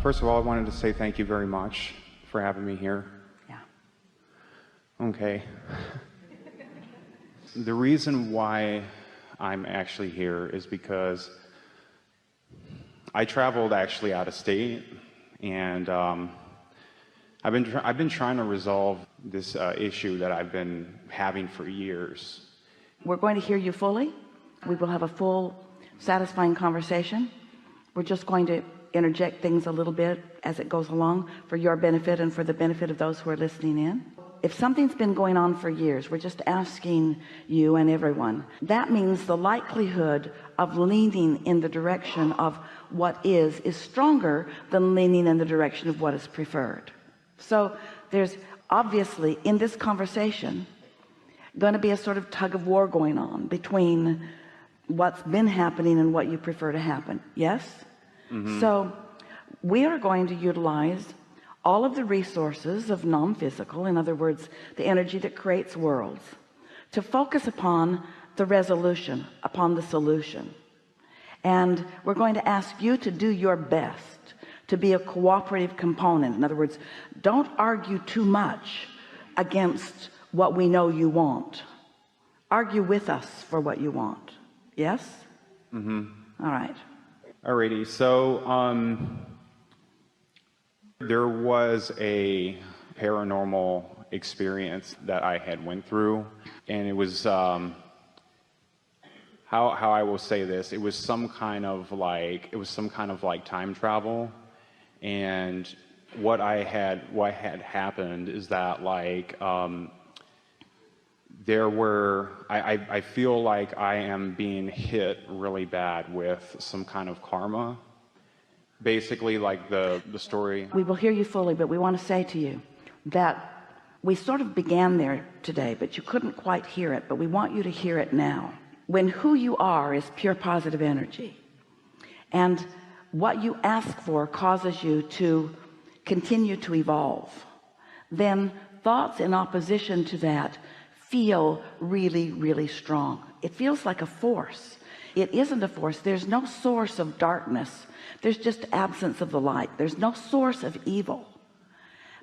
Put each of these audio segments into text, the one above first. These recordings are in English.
First of all, I wanted to say thank you very much for having me here. Yeah. Okay. The reason why I'm actually here is because I traveled actually out of state, and I've been trying to resolve this issue that I've been having for years. We're going to hear you fully. We will have a full, satisfying conversation. We're just going to interject things a little bit as it goes along for your benefit and for the benefit of those who are listening in. If something's been going on for years, we're just asking you and everyone. That means the likelihood of leaning in the direction of what is stronger than leaning in the direction of what is preferred. So there's obviously in this conversation going to be a sort of tug of war going on between what's been happening and what you prefer to happen. Yes? Mm-hmm. So we are going to utilize all of the resources of non-physical, in other words, the energy that creates worlds, to focus upon the resolution, upon the solution. And we're going to ask you to do your best to be a cooperative component. In other words, don't argue too much against what we know you want. Argue with us for what you want. Yes? Mm-hmm. All right. Alrighty, so there was a paranormal experience that I had went through, and it was how I will say this, it was some kind of like time travel. And what had happened is that I feel like I am being hit really bad with some kind of karma. Basically, like the story. We will hear you fully, but we want to say to you that we sort of began there today, but you couldn't quite hear it, but we want you to hear it now. When who you are is pure positive energy, and what you ask for causes you to continue to evolve, then thoughts in opposition to that feel really, really strong. It feels like a force. It isn't a force. There's no source of darkness. There's just absence of the light. There's no source of evil.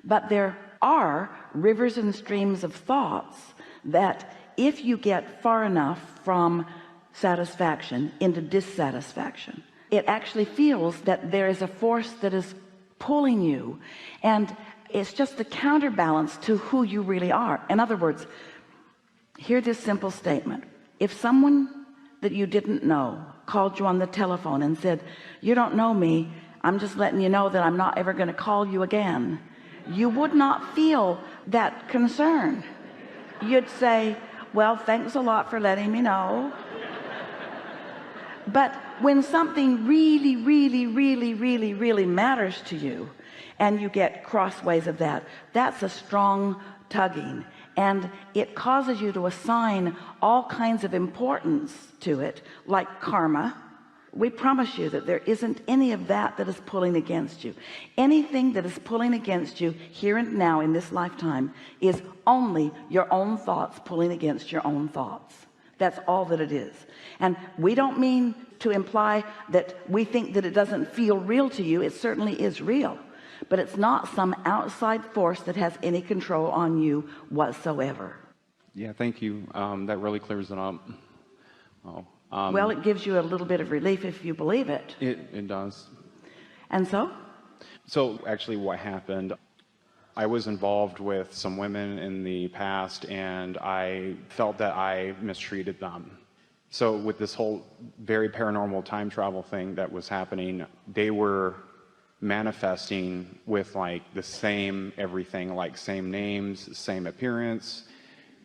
But there are rivers and streams of thoughts that if you get far enough from satisfaction into dissatisfaction, it actually feels that there is a force that is pulling you, and it's just the counterbalance to who you really are. In other words, hear this simple statement. If someone that you didn't know called you on the telephone and said, "You don't know me, I'm just letting you know that I'm not ever going to call you again," you would not feel that concern. You'd say, "Well, thanks a lot for letting me know." But when something really, really, really, really, really matters to you, and you get crossways of that, that's a strong tugging, and it causes you to assign all kinds of importance to it, like karma. We promise you that there isn't any of that that is pulling against you. Anything that is pulling against you here and now in this lifetime is only your own thoughts pulling against your own thoughts. That's all that it is. And we don't mean to imply that we think that it doesn't feel real to you. It certainly is real, but it's not some outside force that has any control on you whatsoever. Yeah, thank you. That really clears it up. Well, it gives you a little bit of relief if you believe it. It does. And so actually what happened, I was involved with some women in the past, and I felt that I mistreated them. So with this whole very paranormal time travel thing that was happening, they were manifesting with like the same everything, like same names, same appearance,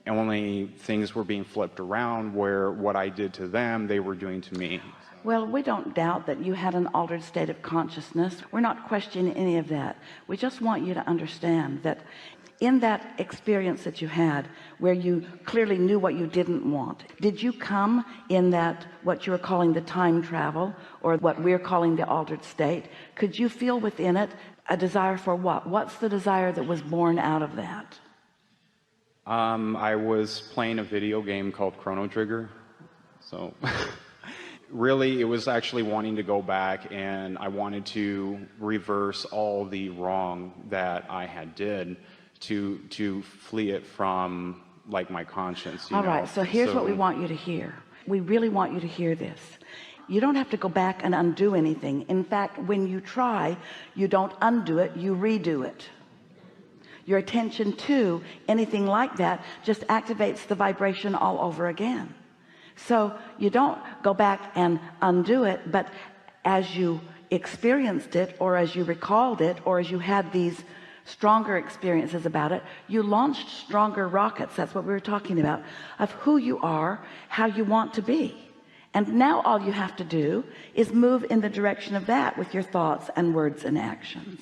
and only things were being flipped around where what I did to them, they were doing to me. Well, we don't doubt that you had an altered state of consciousness. We're not questioning any of that. We just want you to understand that in that experience that you had, where you clearly knew what you didn't want, did you come in that, what you were calling the time travel, or what we're calling the altered state? Could you feel within it a desire for what? What's the desire that was born out of that? I was playing a video game called Chrono Trigger. So Really, it was actually wanting to go back, and I wanted to reverse all the wrong that I had did to flee it from like my conscience. All right, so here's what we want you to hear. We really want you to hear this. You don't have to go back and undo anything. In fact, when you try, you don't undo it, you redo it. Your attention to anything like that just activates the vibration all over again. So you don't go back and undo it, but as you experienced it, or as you recalled it, or as you had these stronger experiences about it, you launched stronger rockets. That's what we were talking about, of who you are, how you want to be. And now all you have to do is move in the direction of that with your thoughts and words and actions.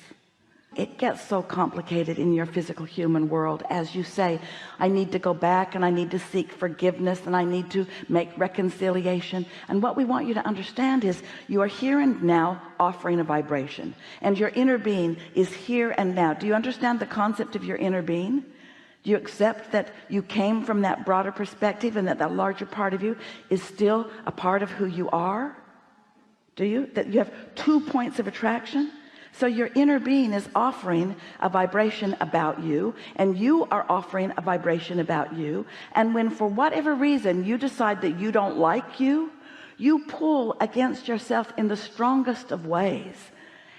It gets so complicated in your physical human world as you say, I need to go back and I need to seek forgiveness and I need to make reconciliation. And what we want you to understand is you are here and now offering a vibration, and your inner being is here and now. Do you understand the concept of your inner being? Do you accept that you came from that broader perspective and that larger part of you is still a part of who you are? Do you? That you have 2 points of attraction? So your inner being is offering a vibration about you, and you are offering a vibration about you. And when for whatever reason you decide that you don't like you pull against yourself in the strongest of ways.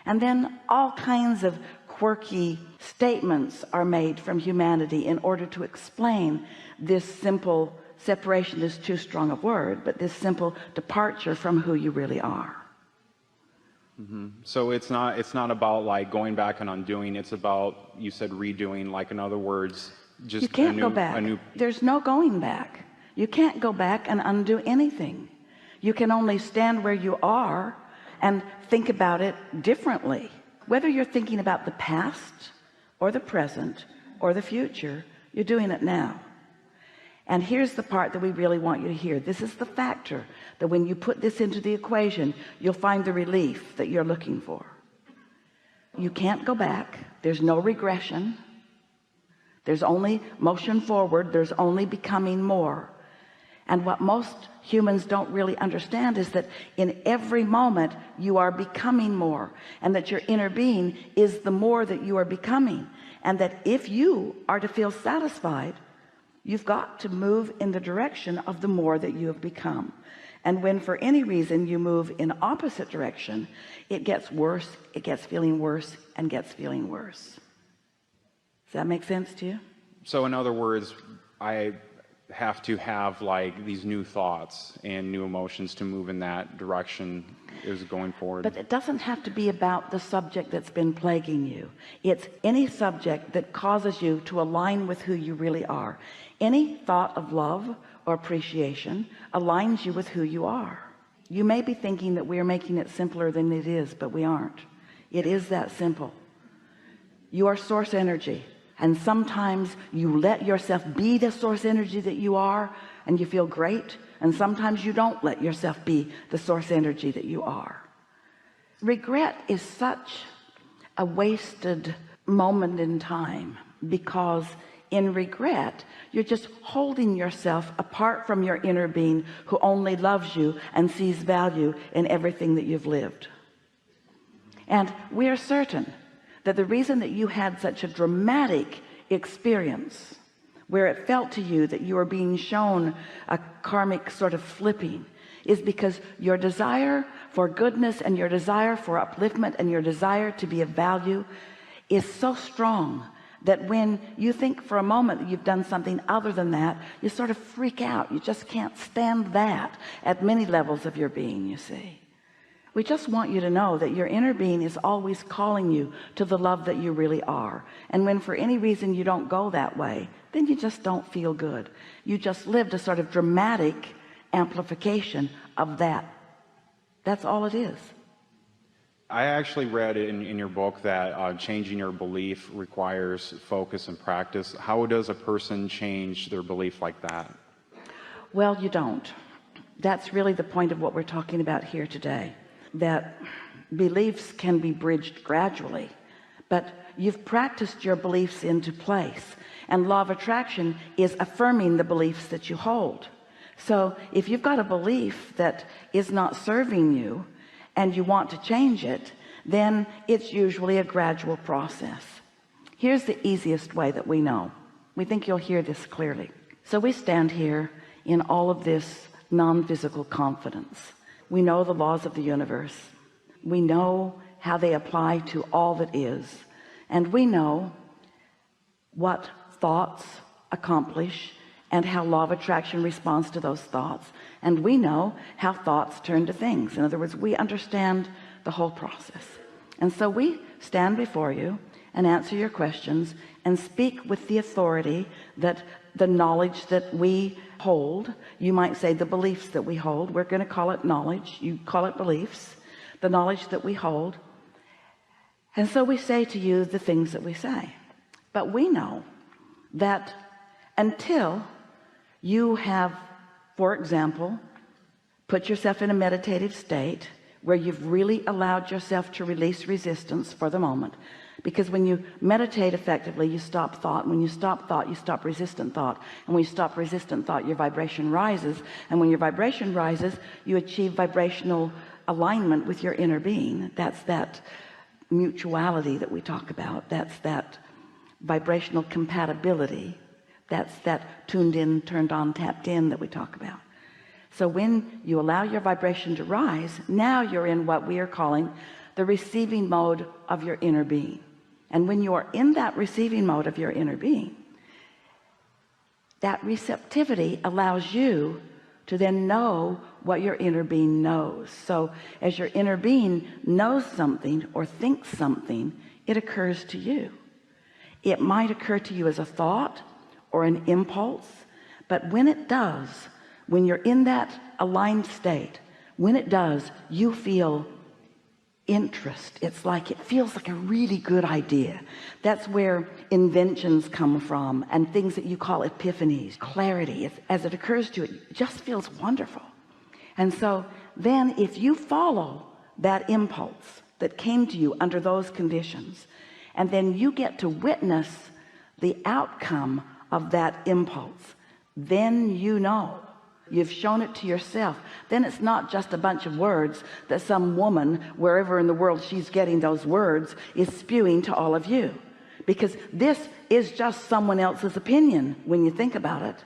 And then all kinds of quirky statements are made from humanity in order to explain this simple separation is too strong a word, but this simple departure from who you really are. So it's not about like going back and undoing. It's about, you said, redoing. Like, in other words, just you can't go back. There's no going back. You can't go back and undo anything. You can only stand where you are and think about it differently. Whether you're thinking about the past or the present or the future, you're doing it now. And here's the part that we really want you to hear. This is the factor that when you put this into the equation, you'll find the relief that you're looking for. You can't go back. There's no regression. There's only motion forward. There's only becoming more. And what most humans don't really understand is that in every moment you are becoming more, and that your inner being is the more that you are becoming, and that if you are to feel satisfied, you've got to move in the direction of the more that you have become. And when for any reason you move in opposite direction, it gets worse, it gets feeling worse, and gets feeling worse. Does that make sense to you? So in other words, I have to have like these new thoughts and new emotions to move in that direction is going forward. But it doesn't have to be about the subject that's been plaguing you. It's any subject that causes you to align with who you really are. Any thought of love or appreciation aligns you with who you are. You may be thinking that we are making it simpler than it is, but we aren't. It is that simple. You are source energy, and sometimes you let yourself be the source energy that you are and you feel great, and sometimes you don't let yourself be the source energy that you are. Regret is such a wasted moment in time, because in regret you're just holding yourself apart from your inner being, who only loves you and sees value in everything that you've lived. And we are certain that the reason that you had such a dramatic experience where it felt to you that you were being shown a karmic sort of flipping is because your desire for goodness and your desire for upliftment and your desire to be of value is so strong that when you think for a moment that you've done something other than that, you sort of freak out. You just can't stand that at many levels of your being, you see. We just want you to know that your inner being is always calling you to the love that you really are. And when for any reason you don't go that way, then you just don't feel good. You just lived a sort of dramatic amplification of that. That's all it is. I actually read in your book that changing your belief requires focus and practice. How does a person change their belief like that? Well, you don't. That's really the point of what we're talking about here today, that beliefs can be bridged gradually, but you've practiced your beliefs into place, and law of attraction is affirming the beliefs that you hold. So if you've got a belief that is not serving you and you want to change it, then it's usually a gradual process. Here's the easiest way that we know. We think you'll hear this clearly. So we stand here in all of this non-physical confidence. We know the laws of the universe. We know how they apply to all that is, and we know what thoughts accomplish and how law of attraction responds to those thoughts, and we know how thoughts turn to things. In other words, we understand the whole process. And so we stand before you and answer your questions and speak with the authority that the knowledge that we hold, you might say the beliefs that we hold, we're going to call it knowledge, you call it beliefs, the knowledge that we hold. And so we say to you the things that we say, but we know that until you have, for example, put yourself in a meditative state where you've really allowed yourself to release resistance for the moment, because when you meditate effectively, you stop thought. When you stop thought, you stop resistant thought, and when you stop resistant thought, your vibration rises, and when your vibration rises, you achieve vibrational alignment with your inner being. That's that mutuality that we talk about. That's that vibrational compatibility. That's that tuned in, turned on, tapped in that we talk about. So when you allow your vibration to rise, now you're in what we are calling the receiving mode of your inner being. And when you are in that receiving mode of your inner being, that receptivity allows you to then know what your inner being knows. So as your inner being knows something or thinks something, it occurs to you. It might occur to you as a thought or an impulse, but when it does, when you're in that aligned state, when it does, you feel interest. It's like, it feels like a really good idea. That's where inventions come from, and things that you call epiphanies, clarity. As it occurs to you, it just feels wonderful. And so then if you follow that impulse that came to you under those conditions, and then you get to witness the outcome of that impulse, then you know you've shown it to yourself. Then it's not just a bunch of words that some woman, wherever in the world she's getting those words, is spewing to all of you, because this is just someone else's opinion. When you think about it,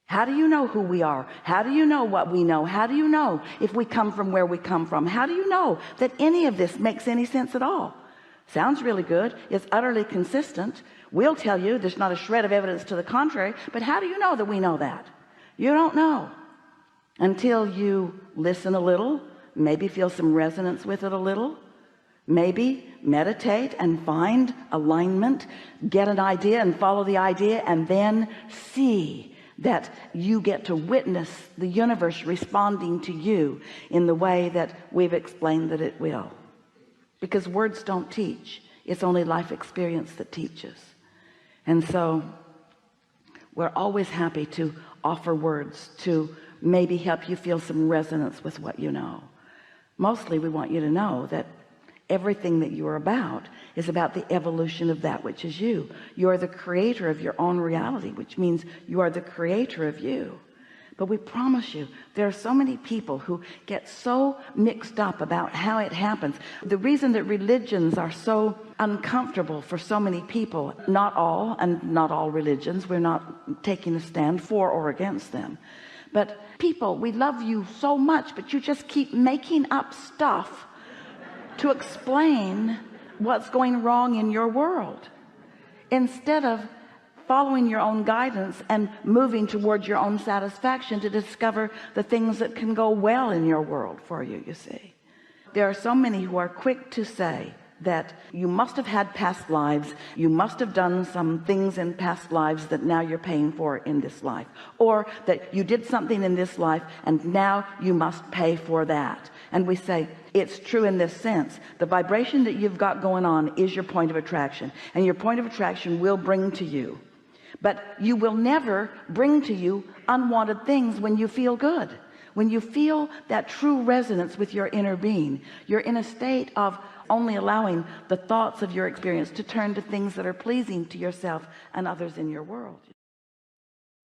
how do you know who we are? How do you know what we know? How do you know if we come from where we come from? How do you know that any of this makes any sense at all? Sounds really good. It's utterly consistent. We'll tell you there's not a shred of evidence to the contrary, but how do you know that we know that? You don't know until you listen a little, maybe feel some resonance with it a little, maybe meditate and find alignment, get an idea and follow the idea, and then see that you get to witness the universe responding to you in the way that we've explained that it will. Because words don't teach. It's only life experience that teaches. And so we're always happy to offer words to maybe help you feel some resonance with what you know. Mostly we want you to know that everything that you are about is about the evolution of that which is you. You are the creator of your own reality, which means you are the creator of you. But we promise you, there are so many people who get so mixed up about how it happens. The reason that religions are so uncomfortable for so many people, not all, and not all religions, we're not taking a stand for or against them, but people, we love you so much, but you just keep making up stuff to explain what's going wrong in your world, instead of following your own guidance and moving towards your own satisfaction to discover the things that can go well in your world for you. You see, there are so many who are quick to say that you must have had past lives, you must have done some things in past lives that now you're paying for in this life, or that you did something in this life and now you must pay for that. And we say it's true in this sense. The vibration that you've got going on is your point of attraction, and your point of attraction will bring to you, but you will never bring to you unwanted things when you feel good. When you feel that true resonance with your inner being, you're in a state of only allowing the thoughts of your experience to turn to things that are pleasing to yourself and others in your world.